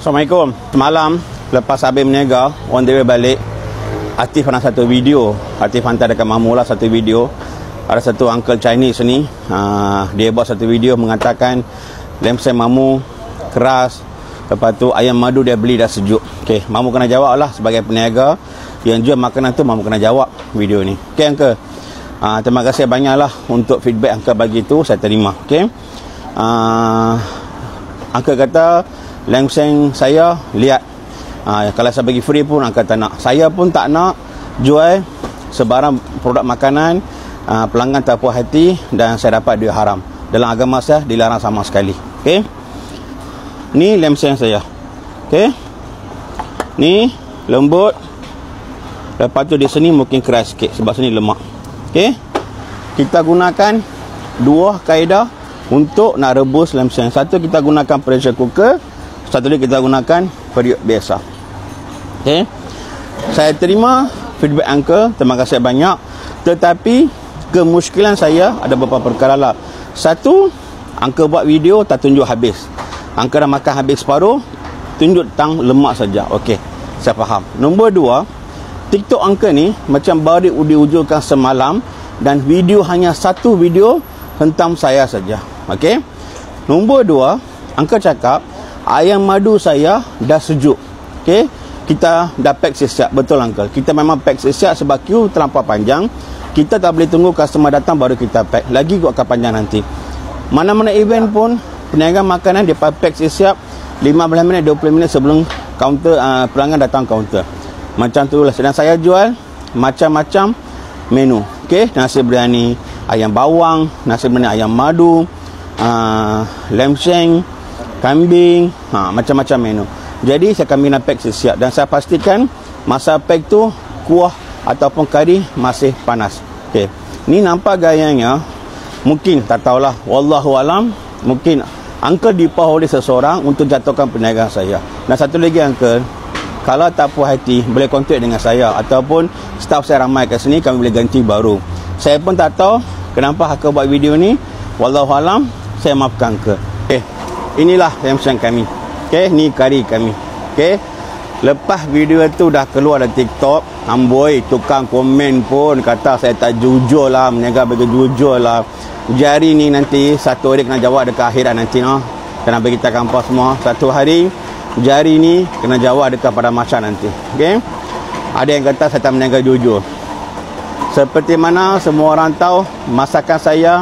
Assalamualaikum. Semalam lepas habis berniaga, on the way balik, Atif hantar satu video. Atif hantar dekat Mamu lah satu video. Ada satu uncle Chinese ni, dia buat satu video mengatakan lemseng Mamu keras. Lepas tu ayam madu dia beli dah sejuk. Okey, Mamu kena jawab lah sebagai peniaga yang jual makanan tu. Mamu kena jawab video ni. Okey uncle, terima kasih banyak lah untuk feedback uncle bagi tu, saya terima. Okey, uncle kata lemseng saya lihat, kalau saya bagi free pun uncle tak nak. Saya pun tak nak jual sebarang produk makanan pelanggan tak puas hati dan saya dapat duit haram. Dalam agama saya dilarang sama sekali. Okey, ni lemseng saya. Okey, ni lembut. Lepas tu di sini mungkin keras sikit sebab sini lemak. Okey, kita gunakan dua kaedah untuk nak rebus lemseng. Satu kita gunakan pressure cooker, satu lagi kita gunakan periuk biasa. Okey, saya terima feedback uncle, terima kasih banyak. Tetapi kemuskilan saya ada beberapa perkara lah. Satu, uncle buat video tak tunjuk habis. Uncle dah makan habis separuh, tunjuk tang lemak saja. Okey, saya faham. Nombor dua, TikTok uncle ni macam baru diwujudkan semalam dan video hanya satu video hentam saya saja. Okey, nombor dua, uncle cakap ayam madu saya dah sejuk. Okey, kita dah pack siap. Betul uncle, kita memang pack siap sebab queue terlampau panjang. Kita tak boleh tunggu customer datang baru kita pack. Lagi akan panjang nanti. Mana-mana event pun peniaga makanan dia pack siap 15 minit 20 minit sebelum kaunter pelanggan datang kaunter. Macam tu lah. Dan saya jual macam-macam menu. Okey, nasi biryani ayam bawang, nasi biryani ayam madu, lemseng, kambing, macam-macam menu. Jadi saya akan bina pack siap dan saya pastikan masa pack tu kuah ataupun kari masih panas. Okey, ni nampak gayanya, mungkin tak tahulah, wallahu alam, mungkin uncle dipah oleh seseorang untuk jatuhkan perniagaan saya. Dan satu lagi uncle, kalau tak puas hati boleh kontak dengan saya ataupun staff saya ramai kat sini, kami boleh ganti baru. Saya pun tak tahu kenapa uncle buat video ni, wallahu alam, saya maafkan uncle. Inilah lemseng kami. Okey, ni kari kami. Okey, lepas video tu dah keluar dari TikTok, amboi tukang komen pun kata saya tak jujur lah, meniaga bagi jujur lah. Jari ni nanti satu hari kena jawab dekat akhirat nanti no. Kena bagi kita kampus semua. Satu hari jari ni kena jawab dekat pada masa nanti. Okey, ada yang kata saya tak meniaga jujur. Seperti mana semua orang tahu, masakan saya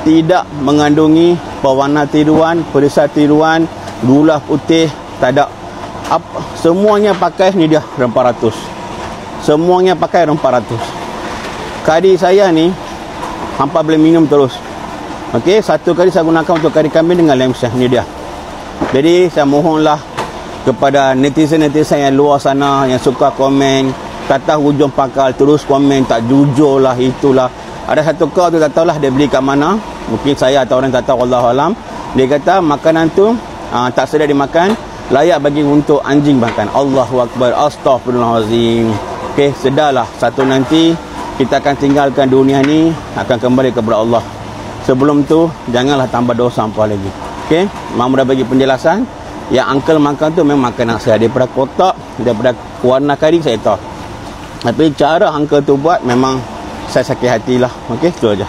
tidak mengandungi pewarna tiruan, perisai tiruan, gula putih, tak ada. Semuanya pakai ni dia rempah ratus. Semuanya pakai rempah ratus. Kari saya ni hampa boleh minum terus. Okey, satu kali saya gunakan untuk kari kambing dengan lemseng ni dia. Jadi saya mohonlah kepada netizen-netizen yang luar sana yang suka komen, kata hujung pangkal terus komen tak jujur lah, itulah. Ada satu kau tu tak tahulah dia beli kat mana. Mungkin saya atau orang tak tahu, wallahu alam. Dia kata makanan tu tak sedap dimakan, layak bagi untuk anjing makan. Allahu akbar, astaghfirullahalazim. Okey, sedarlah satu nanti kita akan tinggalkan dunia ni, akan kembali kepada Allah. Sebelum tu janganlah tambah dosa apa lagi. Okey, Mamu dah bagi penjelasan. Yang uncle makan tu memang makanan saya, daripada kotak, daripada warna kari saya tahu. Tapi cara uncle tu buat memang saya sakit hatilah. Okey, itu aja.